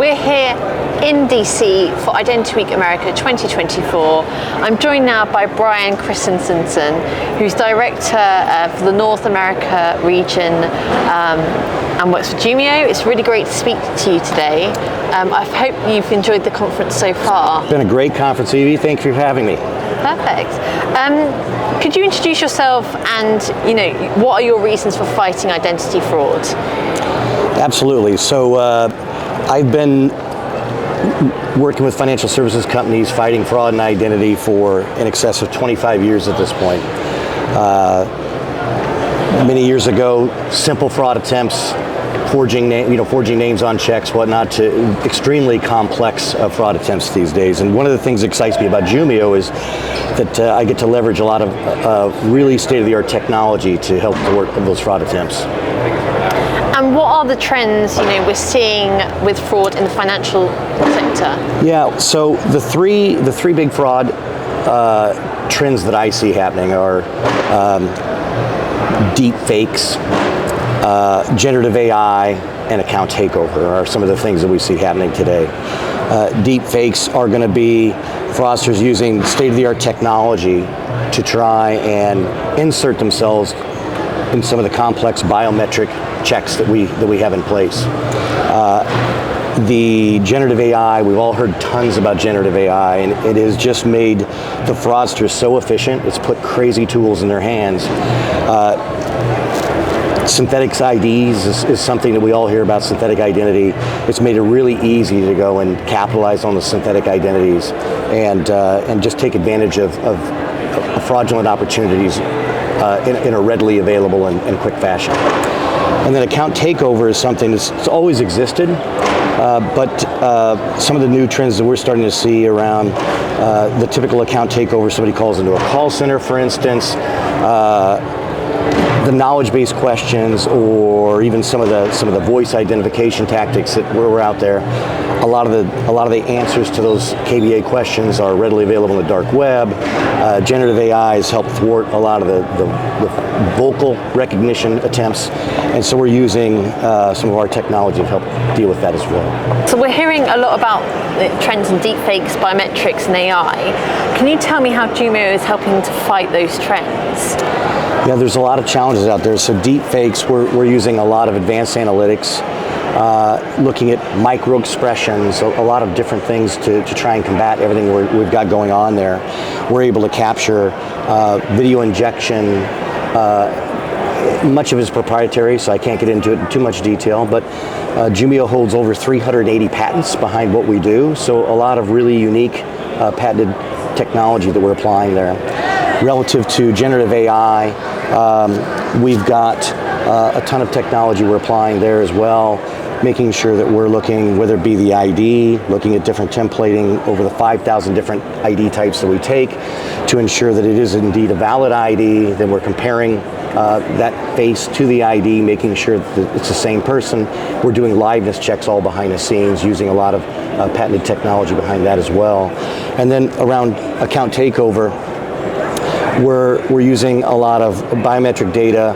We're here in DC for Identity Week America 2024. I'm joined now by Brian Christensen, who's Director for the North America region and works for Jumio. It's really great to speak to you today. I hope you've enjoyed the conference so far. It's been a great conference, Evie. Thank you for having me. Perfect. Could you introduce yourself and, what are your reasons for fighting identity fraud? Absolutely. So I've been working with financial services companies fighting fraud and identity for in excess of 25 years at this point. Many years ago, simple fraud attempts, forging names on checks, whatnot, to extremely complex fraud attempts these days. And one of the things that excites me about Jumio is that I get to leverage a lot of really state-of-the-art technology to help thwart those fraud attempts. And what are the trends we're seeing with fraud in the financial sector? Yeah, so the three big fraud trends that I see happening are deepfakes, generative AI, and account takeover are some of the things that we see happening today. Deepfakes are going to be fraudsters using state-of-the-art technology to try and insert themselves in some of the complex biometric checks that we have in place. The generative AI, we've all heard tons about generative AI, and it has just made the fraudsters so efficient. It's put crazy tools in their hands. Synthetic IDs is something that we all hear about, synthetic identity. It's made it really easy to go and capitalize on the synthetic identities and just take advantage of fraudulent opportunities in a readily available and quick fashion. And then account takeover is something that's always existed, but some of the new trends that we're starting to see around the typical account takeover, somebody calls into a call center, for instance, the knowledge-based questions, or even some of the voice identification tactics that were out there. A lot of the answers to those KBA questions are readily available on the dark web. Generative AI has helped thwart a lot of the vocal recognition attempts, and so we're using some of our technology to help deal with that as well. So we're hearing a lot about the trends in deepfakes, biometrics, and AI. Can you tell me how Jumio is helping to fight those trends? Yeah, there's a lot of challenges out there. So deepfakes, we're using a lot of advanced analytics, looking at micro expressions, a lot of different things to try and combat everything we've got going on there. We're able to capture video injection. Much of it is proprietary, so I can't get into it in too much detail, but Jumio holds over 380 patents behind what we do, so a lot of really unique patented technology that we're applying there. Relative to generative AI, we've got a ton of technology we're applying there as well, making sure that we're looking, whether it be the ID, looking at different templating over the 5,000 different ID types that we take to ensure that it is indeed a valid ID. Then we're comparing that face to the ID, making sure that it's the same person. We're doing liveness checks all behind the scenes, using a lot of patented technology behind that as well. And then around account takeover, we're using a lot of biometric data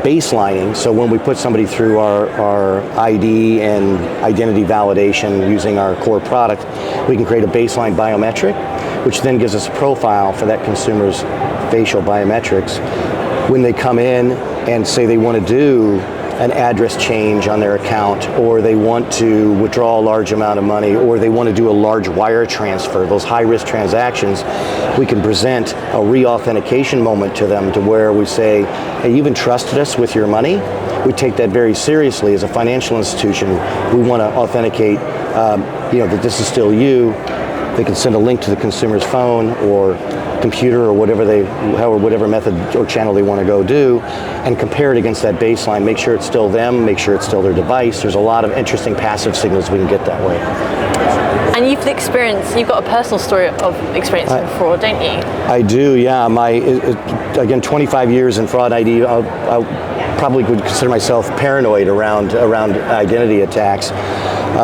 baselining. So when we put somebody through our ID and identity validation using our core product, we can create a baseline biometric, which then gives us a profile for that consumer's facial biometrics. When they come in and say they want to do an address change on their account, or they want to withdraw a large amount of money, or they want to do a large wire transfer, those high-risk transactions, we can present a re-authentication moment to them to where we say, hey, you've entrusted us with your money. We take that very seriously as a financial institution. We want to authenticate that this is still you. They can send a link to the consumer's phone or computer or whatever method or channel they want to go do, and compare it against that baseline, make sure it's still them, make sure it's still their device. There's a lot of interesting passive signals we can get that way. And you've got a personal story of experience in fraud, don't you? I do, yeah. Again, 25 years in fraud ID, I probably would consider myself paranoid around identity attacks.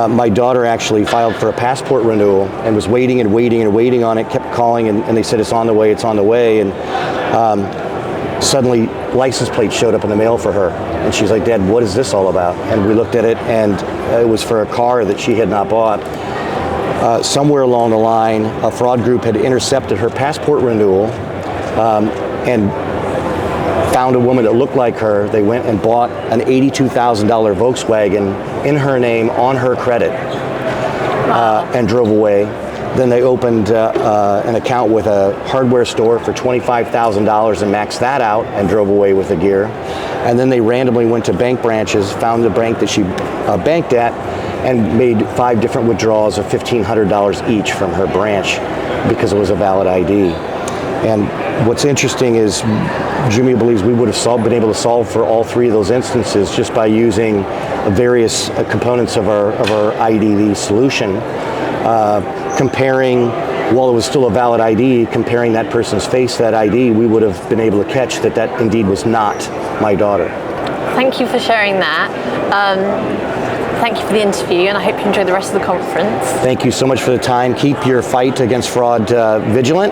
My daughter actually filed for a passport renewal and was waiting on it, kept calling, and they said it's on the way, and suddenly license plates showed up in the mail for her. And she's like, Dad, what is this all about? And we looked at it, and it was for a car that she had not bought. Somewhere along the line, a fraud group had intercepted her passport renewal and found a woman that looked like her. They went and bought an $82,000 Volkswagen in her name on her credit and drove away. Then they opened an account with a hardware store for $25,000 and maxed that out and drove away with the gear. And then they randomly went to bank branches, found the bank that she banked at, and made 5 different withdrawals of $1,500 each from her branch because it was a valid ID. And what's interesting is Jumio believes we would have been able to solve for all 3 of those instances just by using various components of our ID solution, comparing, while it was still a valid ID, comparing that person's face to that ID, we would have been able to catch that indeed was not my daughter. Thank you for sharing that. Thank you for the interview, and I hope you enjoy the rest of the conference. Thank you so much for the time. Keep your fight against fraud vigilant,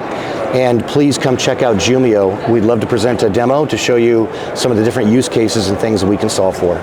and please come check out Jumio. We'd love to present a demo to show you some of the different use cases and things that we can solve for.